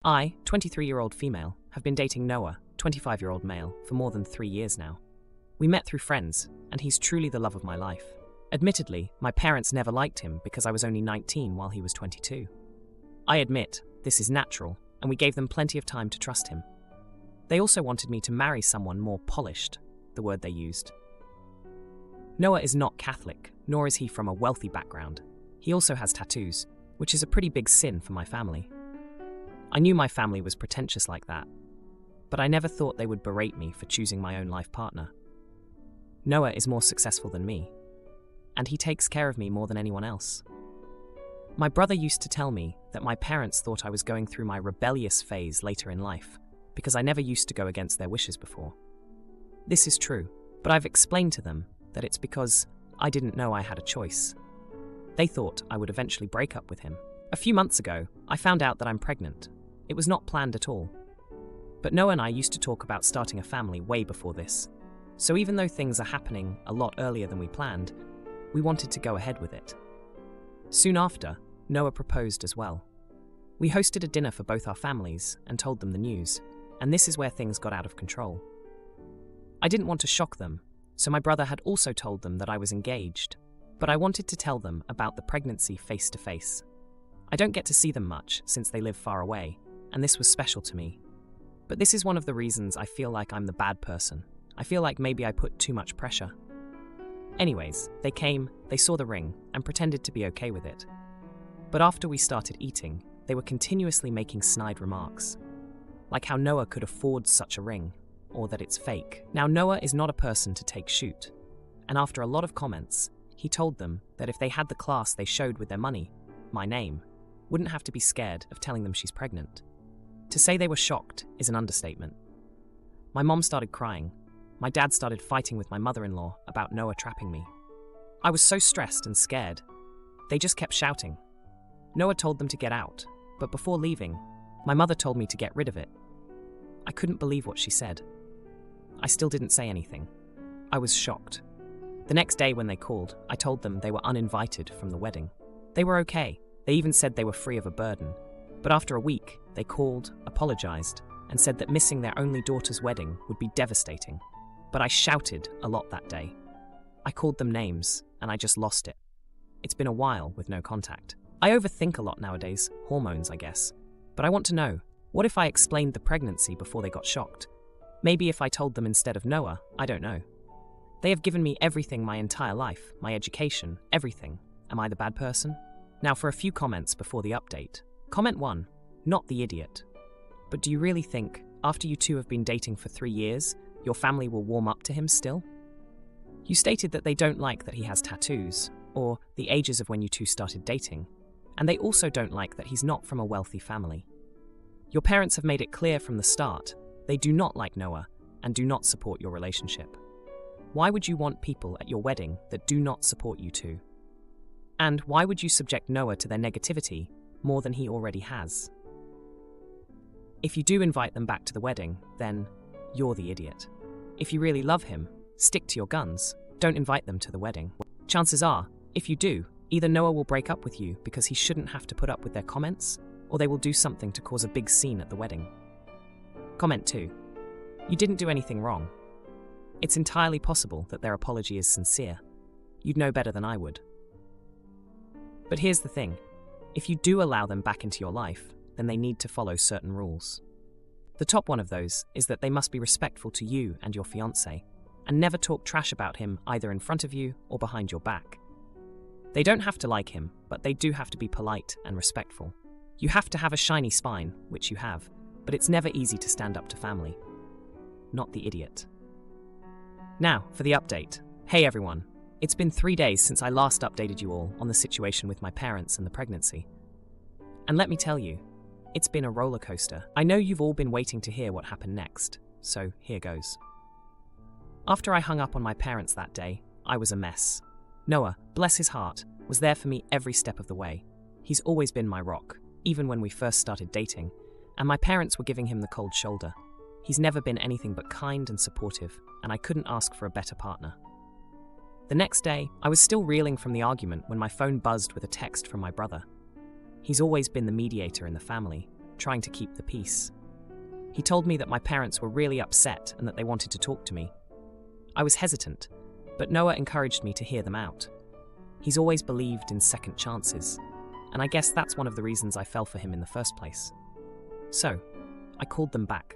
I, 23-year-old female, have been dating Noah, 25-year-old male, for more than 3 years now. We met through friends, and he's truly the love of my life. Admittedly, my parents never liked him because I was only 19 while he was 22. I admit, this is natural, and we gave them plenty of time to trust him. They also wanted me to marry someone more polished, the word they used. Noah is not Catholic, nor is he from a wealthy background. He also has tattoos, which is a pretty big sin for my family. I knew my family was pretentious like that, but I never thought they would berate me for choosing my own life partner. Noah is more successful than me, and he takes care of me more than anyone else. My brother used to tell me that my parents thought I was going through my rebellious phase later in life, because I never used to go against their wishes before. This is true, but I've explained to them that it's because I didn't know I had a choice. They thought I would eventually break up with him. A few months ago, I found out that I'm pregnant. It was not planned at all. But Noah and I used to talk about starting a family way before this. So even though things are happening a lot earlier than we planned, we wanted to go ahead with it. Soon after, Noah proposed as well. We hosted a dinner for both our families and told them the news, and this is where things got out of control. I didn't want to shock them, so my brother had also told them that I was engaged, but I wanted to tell them about the pregnancy face to face. I don't get to see them much since they live far away, and this was special to me. But this is one of the reasons I feel like I'm the bad person. I feel like maybe I put too much pressure. Anyways, they came, they saw the ring, and pretended to be okay with it. But after we started eating, they were continuously making snide remarks, like how Noah could afford such a ring, or that it's fake. Now, Noah is not a person to take shoot, and after a lot of comments, he told them that if they had the class they showed with their money, my name, wouldn't have to be scared of telling them she's pregnant. To say they were shocked is an understatement. My mom started crying. My dad started fighting with my mother-in-law about Noah trapping me. I was so stressed and scared. They just kept shouting. Noah told them to get out, but before leaving, my mother told me to get rid of it. I couldn't believe what she said. I still didn't say anything. I was shocked. The next day when they called, I told them they were uninvited from the wedding. They were okay. They even said they were free of a burden. But after a week, they called, apologized, and said that missing their only daughter's wedding would be devastating. But I shouted a lot that day. I called them names, and I just lost it. It's been a while with no contact. I overthink a lot nowadays, hormones, I guess. But I want to know, what if I explained the pregnancy before they got shocked? Maybe if I told them instead of Noah, I don't know. They have given me everything my entire life, my education, everything. Am I the bad person? Now for a few comments before the update. Comment 1, not the idiot. But do you really think, after you two have been dating for 3 years, your family will warm up to him still? You stated that they don't like that he has tattoos, or the ages of when you two started dating, and they also don't like that he's not from a wealthy family. Your parents have made it clear from the start they do not like Noah and do not support your relationship. Why would you want people at your wedding that do not support you two? And why would you subject Noah to their negativity more than he already has? If you do invite them back to the wedding, then you're the idiot. If you really love him, stick to your guns. Don't invite them to the wedding. Chances are, if you do, either Noah will break up with you because he shouldn't have to put up with their comments, or they will do something to cause a big scene at the wedding. Comment 2. You didn't do anything wrong. It's entirely possible that their apology is sincere. You'd know better than I would. But here's the thing. If you do allow them back into your life, then they need to follow certain rules. The top one of those is that they must be respectful to you and your fiancé, and never talk trash about him either in front of you or behind your back. They don't have to like him, but they do have to be polite and respectful. You have to have a shiny spine, which you have, but it's never easy to stand up to family. Not the idiot. Now, for the update. Hey everyone. It's been 3 days since I last updated you all on the situation with my parents and the pregnancy. And let me tell you, it's been a roller coaster. I know you've all been waiting to hear what happened next, so here goes. After I hung up on my parents that day, I was a mess. Noah, bless his heart, was there for me every step of the way. He's always been my rock, even when we first started dating, and my parents were giving him the cold shoulder. He's never been anything but kind and supportive, and I couldn't ask for a better partner. The next day, I was still reeling from the argument when my phone buzzed with a text from my brother. He's always been the mediator in the family, trying to keep the peace. He told me that my parents were really upset and that they wanted to talk to me. I was hesitant, but Noah encouraged me to hear them out. He's always believed in second chances, and I guess that's one of the reasons I fell for him in the first place. So, I called them back.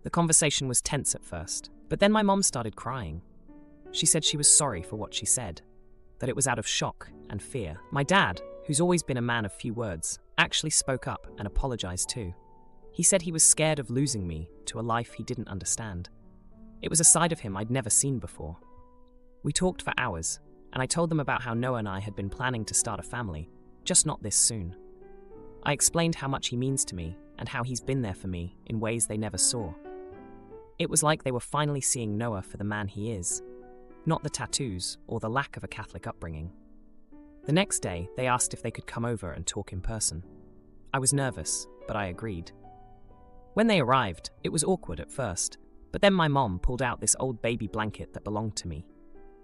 The conversation was tense at first, but then my mom started crying. She said she was sorry for what she said, that it was out of shock and fear. My dad, who's always been a man of few words, actually spoke up and apologized too. He said he was scared of losing me to a life he didn't understand. It was a side of him I'd never seen before. We talked for hours, and I told them about how Noah and I had been planning to start a family, just not this soon. I explained how much he means to me and how he's been there for me in ways they never saw. It was like they were finally seeing Noah for the man he is, not the tattoos or the lack of a Catholic upbringing. The next day, they asked if they could come over and talk in person. I was nervous, but I agreed. When they arrived, it was awkward at first, but then my mom pulled out this old baby blanket that belonged to me.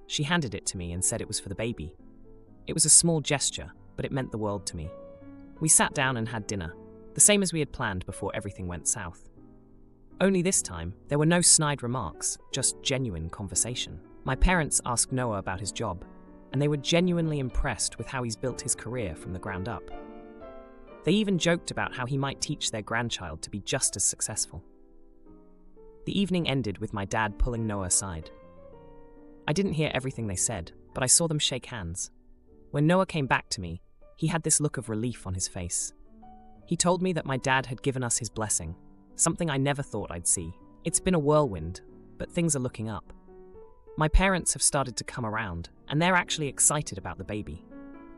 She handed it to me and said it was for the baby. It was a small gesture, but it meant the world to me. We sat down and had dinner, the same as we had planned before everything went south. Only this time, there were no snide remarks, just genuine conversation. My parents asked Noah about his job, and they were genuinely impressed with how he's built his career from the ground up. They even joked about how he might teach their grandchild to be just as successful. The evening ended with my dad pulling Noah aside. I didn't hear everything they said, but I saw them shake hands. When Noah came back to me, he had this look of relief on his face. He told me that my dad had given us his blessing, something I never thought I'd see. It's been a whirlwind, but things are looking up. My parents have started to come around, and they're actually excited about the baby.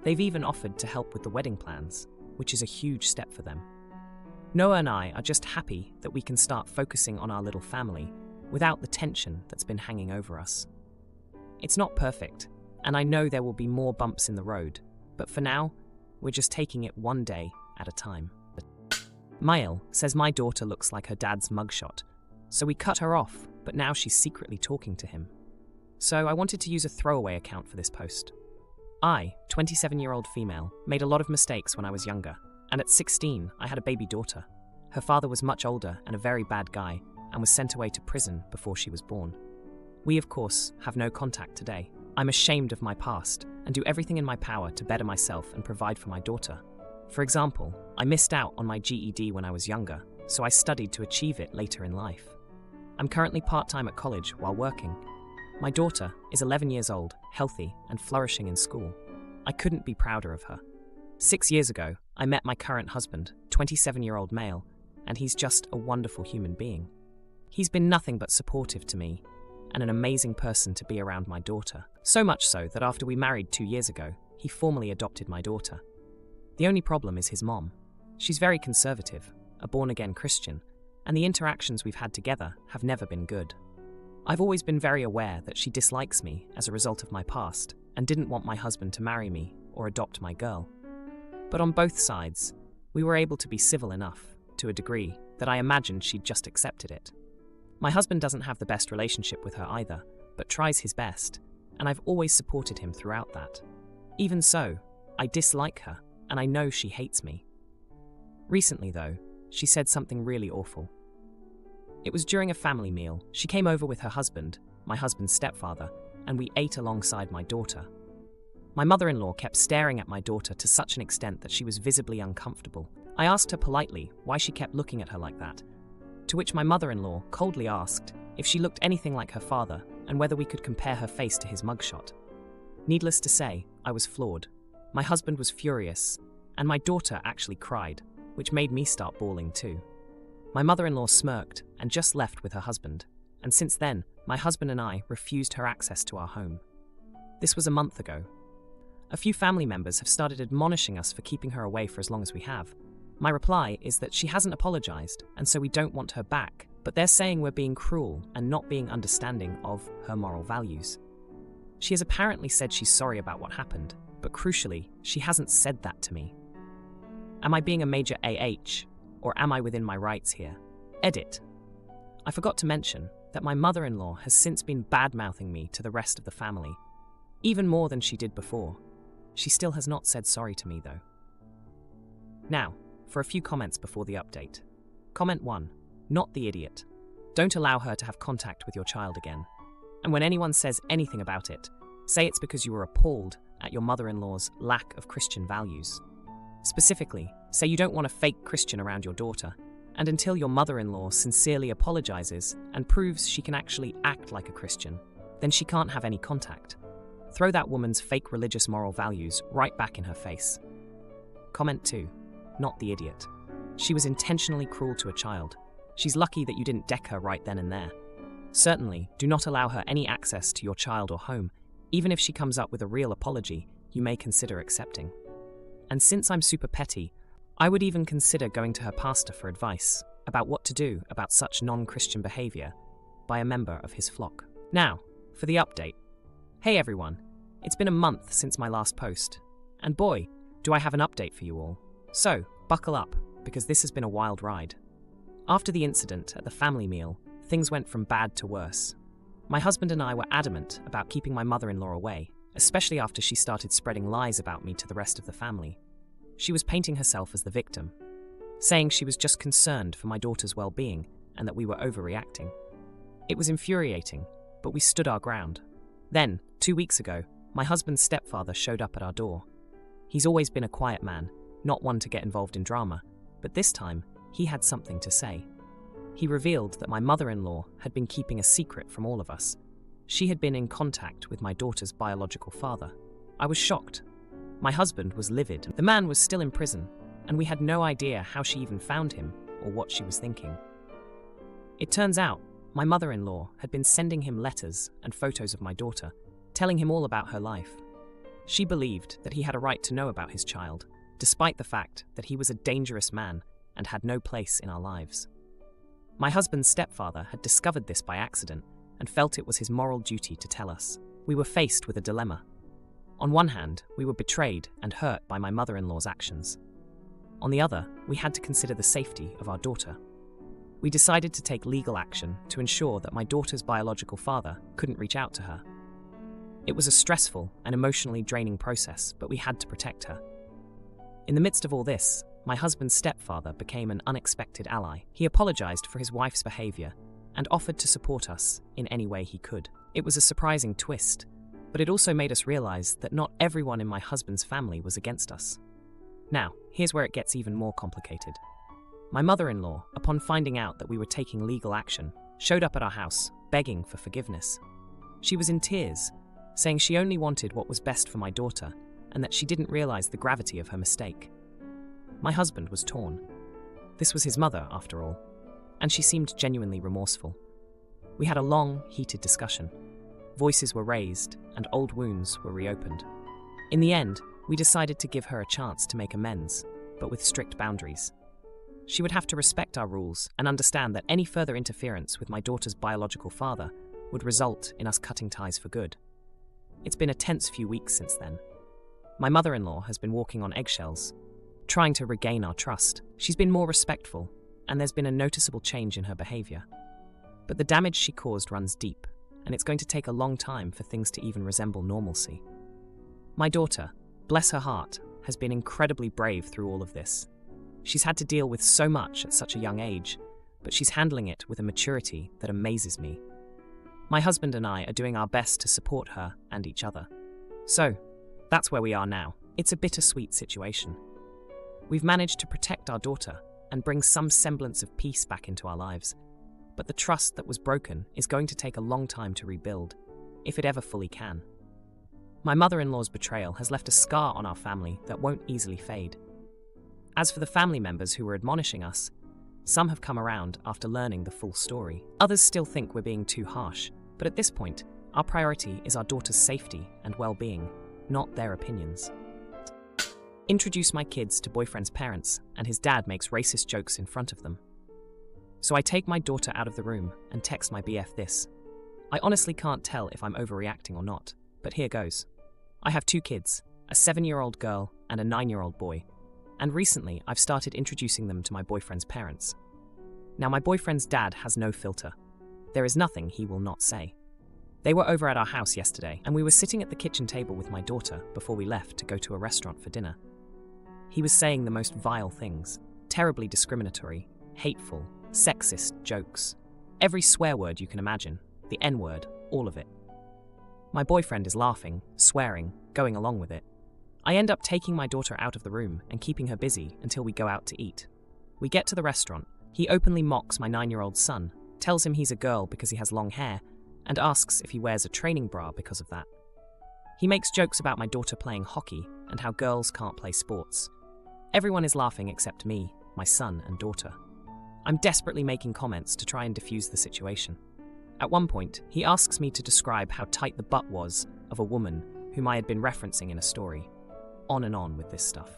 They've even offered to help with the wedding plans, which is a huge step for them. Noah and I are just happy that we can start focusing on our little family without the tension that's been hanging over us. It's not perfect, and I know there will be more bumps in the road, but for now, we're just taking it one day at a time. Mael says my daughter looks like her dad's mugshot, so we cut her off, but now she's secretly talking to him. So I wanted to use a throwaway account for this post. I, 27-year-old female, made a lot of mistakes when I was younger, and at 16, I had a baby daughter. Her father was much older and a very bad guy, and was sent away to prison before she was born. We, of course, have no contact today. I'm ashamed of my past, and do everything in my power to better myself and provide for my daughter. For example, I missed out on my GED when I was younger, so I studied to achieve it later in life. I'm currently part-time at college while working. My daughter is 11 years old, healthy, and flourishing in school. I couldn't be prouder of her. 6 years ago, I met my current husband, 27-year-old male, and he's just a wonderful human being. He's been nothing but supportive to me, and an amazing person to be around my daughter. So much so that after we married 2 years ago, he formally adopted my daughter. The only problem is his mom. She's very conservative, a born-again Christian, and the interactions we've had together have never been good. I've always been very aware that she dislikes me as a result of my past and didn't want my husband to marry me or adopt my girl. But on both sides, we were able to be civil enough, to a degree, that I imagined she'd just accepted it. My husband doesn't have the best relationship with her either, but tries his best, and I've always supported him throughout that. Even so, I dislike her, and I know she hates me. Recently, though, she said something really awful. It was during a family meal. She came over with her husband, my husband's stepfather, and we ate alongside my daughter. My mother-in-law kept staring at my daughter to such an extent that she was visibly uncomfortable. I asked her politely why she kept looking at her like that, to which my mother-in-law coldly asked if she looked anything like her father and whether we could compare her face to his mugshot. Needless to say, I was floored. My husband was furious, and my daughter actually cried, which made me start bawling too. My mother-in-law smirked and just left with her husband, and since then, my husband and I refused her access to our home. This was a month ago. A few family members have started admonishing us for keeping her away for as long as we have. My reply is that she hasn't apologized, and so we don't want her back, but they're saying we're being cruel and not being understanding of her moral values. She has apparently said she's sorry about what happened, but crucially, she hasn't said that to me. Am I being a major AH, or am I within my rights here? Edit. I forgot to mention that my mother-in-law has since been bad-mouthing me to the rest of the family, even more than she did before. She still has not said sorry to me, though. Now, for a few comments before the update. Comment 1. Not the idiot. Don't allow her to have contact with your child again. And when anyone says anything about it, say it's because you were appalled at your mother-in-law's lack of Christian values. Specifically, say you don't want a fake Christian around your daughter, and until your mother-in-law sincerely apologizes and proves she can actually act like a Christian, then she can't have any contact. Throw that woman's fake religious moral values right back in her face. Comment 2. Not the idiot. She was intentionally cruel to a child. She's lucky that you didn't deck her right then and there. Certainly, do not allow her any access to your child or home. Even if she comes up with a real apology, you may consider accepting. And since I'm super petty, I would even consider going to her pastor for advice about what to do about such non-Christian behavior by a member of his flock. Now, for the update. Hey everyone, it's been a month since my last post, and boy, do I have an update for you all. So, buckle up, because this has been a wild ride. After the incident at the family meal, things went from bad to worse. My husband and I were adamant about keeping my mother-in-law away, especially after she started spreading lies about me to the rest of the family. She was painting herself as the victim, saying she was just concerned for my daughter's well-being and that we were overreacting. It was infuriating, but we stood our ground. Then, 2 weeks ago, my husband's stepfather showed up at our door. He's always been a quiet man, not one to get involved in drama, but this time, he had something to say. He revealed that my mother-in-law had been keeping a secret from all of us. She had been in contact with my daughter's biological father. I was shocked. My husband was livid. The man was still in prison, and we had no idea how she even found him or what she was thinking. It turns out, my mother-in-law had been sending him letters and photos of my daughter, telling him all about her life. She believed that he had a right to know about his child, despite the fact that he was a dangerous man and had no place in our lives. My husband's stepfather had discovered this by accident and felt it was his moral duty to tell us. We were faced with a dilemma. On one hand, we were betrayed and hurt by my mother-in-law's actions. On the other, we had to consider the safety of our daughter. We decided to take legal action to ensure that my daughter's biological father couldn't reach out to her. It was a stressful and emotionally draining process, but we had to protect her. In the midst of all this, my husband's stepfather became an unexpected ally. He apologized for his wife's behavior and offered to support us in any way he could. It was a surprising twist, but it also made us realize that not everyone in my husband's family was against us. Now, here's where it gets even more complicated. My mother-in-law, upon finding out that we were taking legal action, showed up at our house, begging for forgiveness. She was in tears, saying she only wanted what was best for my daughter and that she didn't realize the gravity of her mistake. My husband was torn. This was his mother, after all, and she seemed genuinely remorseful. We had a long, heated discussion. Voices were raised, and old wounds were reopened. In the end, we decided to give her a chance to make amends, but with strict boundaries. She would have to respect our rules and understand that any further interference with my daughter's biological father would result in us cutting ties for good. It's been a tense few weeks since then. My mother-in-law has been walking on eggshells, trying to regain our trust. She's been more respectful, and there's been a noticeable change in her behavior. But the damage she caused runs deep, and it's going to take a long time for things to even resemble normalcy. My daughter, bless her heart, has been incredibly brave through all of this. She's had to deal with so much at such a young age, but she's handling it with a maturity that amazes me. My husband and I are doing our best to support her and each other. So, that's where we are now. It's a bittersweet situation. We've managed to protect our daughter and bring some semblance of peace back into our lives, but the trust that was broken is going to take a long time to rebuild, if it ever fully can. My mother-in-law's betrayal has left a scar on our family that won't easily fade. As for the family members who were admonishing us, some have come around after learning the full story. Others still think we're being too harsh, but at this point, our priority is our daughter's safety and well-being, not their opinions. Introduce my kids to boyfriend's parents, and his dad makes racist jokes in front of them. So I take my daughter out of the room and text my BF this. I honestly can't tell if I'm overreacting or not, but here goes. I have 2 kids, a 7-year-old girl and a 9-year-old boy, and recently I've started introducing them to my boyfriend's parents. Now my boyfriend's dad has no filter. There is nothing he will not say. They were over at our house yesterday, and we were sitting at the kitchen table with my daughter before we left to go to a restaurant for dinner. He was saying the most vile things, Terribly discriminatory, hateful, sexist jokes. Every swear word you can imagine, the N-word, all of it. My boyfriend is laughing, swearing, going along with it. I end up taking my daughter out of the room and keeping her busy until we go out to eat. We get to the restaurant. He openly mocks my 9-year-old son, tells him he's a girl because he has long hair, and asks if he wears a training bra because of that. He makes jokes about my daughter playing hockey and how girls can't play sports. Everyone is laughing except me, my son and daughter. I'm desperately making comments to try and diffuse the situation. At one point, he asks me to describe how tight the butt was of a woman whom I had been referencing in a story. On and on with this stuff.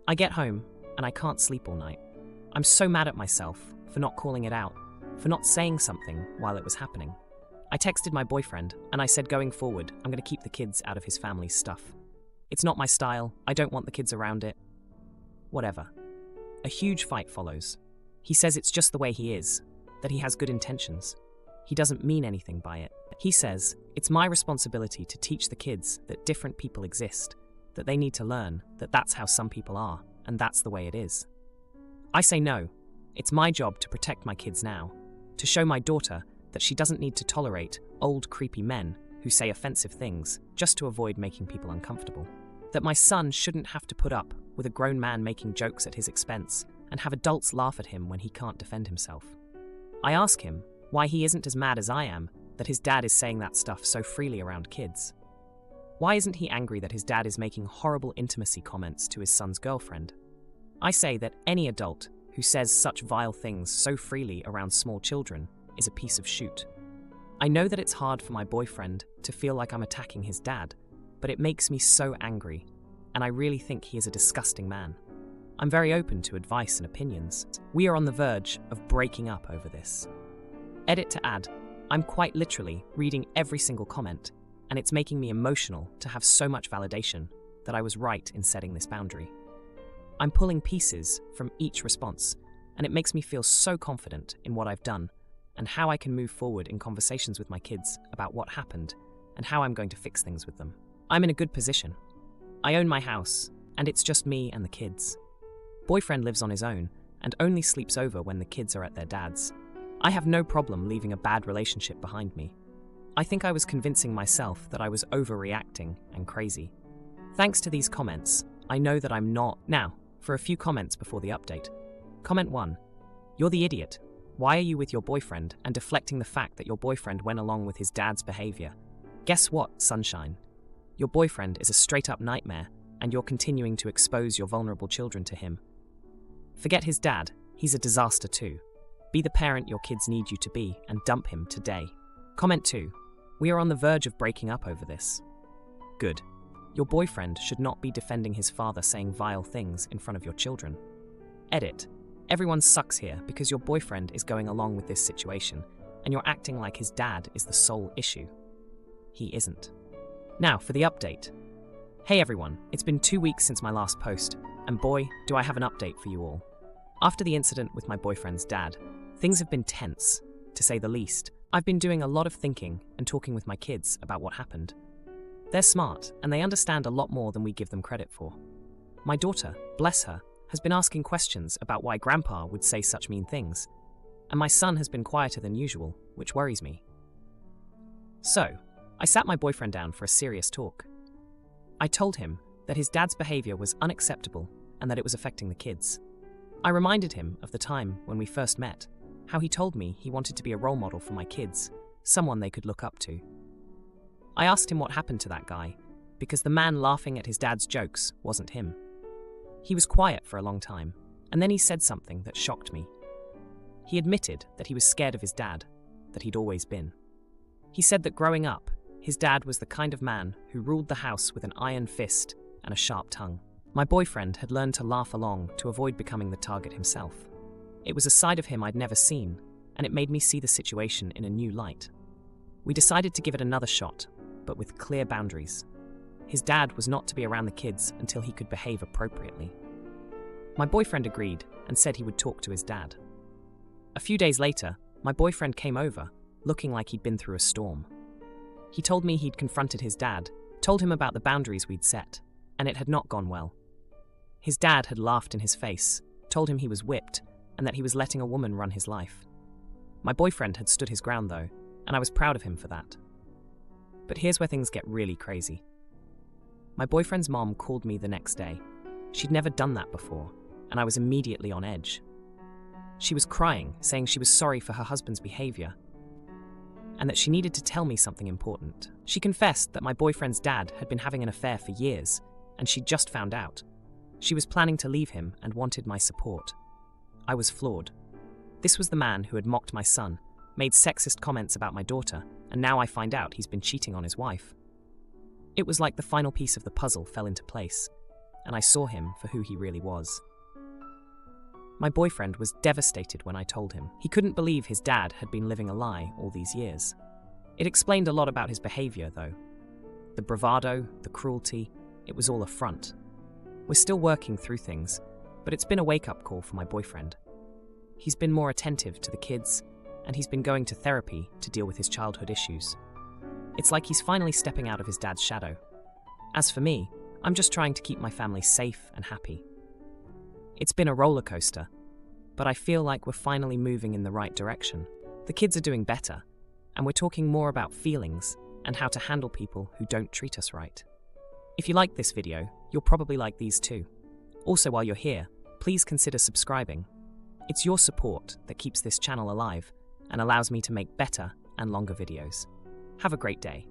I get home, and I can't sleep all night. I'm so mad at myself for not calling it out, for not saying something while it was happening. I texted my boyfriend, and I said going forward, I'm going to keep the kids out of his family's stuff. It's not my style, I don't want the kids around it. Whatever. A huge fight follows. He says it's just the way he is, that he has good intentions. He doesn't mean anything by it. He says, it's my responsibility to teach the kids that different people exist, that they need to learn that that's how some people are, and that's the way it is. I say no. It's my job to protect my kids now, to show my daughter that she doesn't need to tolerate old creepy men who say offensive things just to avoid making people uncomfortable. That my son shouldn't have to put up with a grown man making jokes at his expense and have adults laugh at him when he can't defend himself. I ask him why he isn't as mad as I am that his dad is saying that stuff so freely around kids. Why isn't he angry that his dad is making horrible intimacy comments to his son's girlfriend? I say that any adult who says such vile things so freely around small children is a piece of shit. I know that it's hard for my boyfriend to feel like I'm attacking his dad, but it makes me so angry, and I really think he is a disgusting man. I'm very open to advice and opinions. We are on the verge of breaking up over this. Edit to add, I'm quite literally reading every single comment, and it's making me emotional to have so much validation that I was right in setting this boundary. I'm pulling pieces from each response, and it makes me feel so confident in what I've done and how I can move forward in conversations with my kids about what happened and how I'm going to fix things with them. I'm in a good position. I own my house, and it's just me and the kids. Boyfriend lives on his own and only sleeps over when the kids are at their dad's. I have no problem leaving a bad relationship behind me. I think I was convincing myself that I was overreacting and crazy. Thanks to these comments, I know that I'm not. Now, for a few comments before the update. Comment 1. You're the idiot. Why are you with your boyfriend and deflecting the fact that your boyfriend went along with his dad's behavior? Guess what, sunshine? Your boyfriend is a straight-up nightmare, and you're continuing to expose your vulnerable children to him. Forget his dad, he's a disaster too. Be the parent your kids need you to be and dump him today. Comment 2. We are on the verge of breaking up over this. Good. Your boyfriend should not be defending his father saying vile things in front of your children. Edit. Everyone sucks here because your boyfriend is going along with this situation, and you're acting like his dad is the sole issue. He isn't. Now for the update. Hey everyone, it's been 2 weeks since my last post, and boy, do I have an update for you all. After the incident with my boyfriend's dad, things have been tense, to say the least. I've been doing a lot of thinking and talking with my kids about what happened. They're smart, and they understand a lot more than we give them credit for. My daughter, bless her, has been asking questions about why Grandpa would say such mean things, and my son has been quieter than usual, which worries me. So, I sat my boyfriend down for a serious talk. I told him that his dad's behavior was unacceptable and that it was affecting the kids. I reminded him of the time when we first met, how he told me he wanted to be a role model for my kids, someone they could look up to. I asked him what happened to that guy, because the man laughing at his dad's jokes wasn't him. He was quiet for a long time, and then he said something that shocked me. He admitted that he was scared of his dad, that he'd always been. He said that growing up, his dad was the kind of man who ruled the house with an iron fist and a sharp tongue. My boyfriend had learned to laugh along to avoid becoming the target himself. It was a side of him I'd never seen, and it made me see the situation in a new light. We decided to give it another shot, but with clear boundaries. His dad was not to be around the kids until he could behave appropriately. My boyfriend agreed and said he would talk to his dad. A few days later, my boyfriend came over, looking like he'd been through a storm. He told me he'd confronted his dad, told him about the boundaries we'd set, and it had not gone well. His dad had laughed in his face, told him he was whipped and that he was letting a woman run his life. My boyfriend had stood his ground though, and I was proud of him for that. But here's where things get really crazy. My boyfriend's mom called me the next day. She'd never done that before, and I was immediately on edge. She was crying, saying she was sorry for her husband's behavior, and that she needed to tell me something important. She confessed that my boyfriend's dad had been having an affair for years, and she'd just found out. She was planning to leave him and wanted my support. I was floored. This was the man who had mocked my son, made sexist comments about my daughter, and now I find out he's been cheating on his wife. It was like the final piece of the puzzle fell into place, and I saw him for who he really was. My boyfriend was devastated when I told him. He couldn't believe his dad had been living a lie all these years. It explained a lot about his behavior, though. The bravado, the cruelty, it was all a front. We're still working through things, but it's been a wake-up call for my boyfriend. He's been more attentive to the kids, and he's been going to therapy to deal with his childhood issues. It's like he's finally stepping out of his dad's shadow. As for me, I'm just trying to keep my family safe and happy. It's been a roller coaster, but I feel like we're finally moving in the right direction. The kids are doing better, and we're talking more about feelings and how to handle people who don't treat us right. If you liked this video, you'll probably like these too. Also, while you're here, please consider subscribing. It's your support that keeps this channel alive and allows me to make better and longer videos. Have a great day.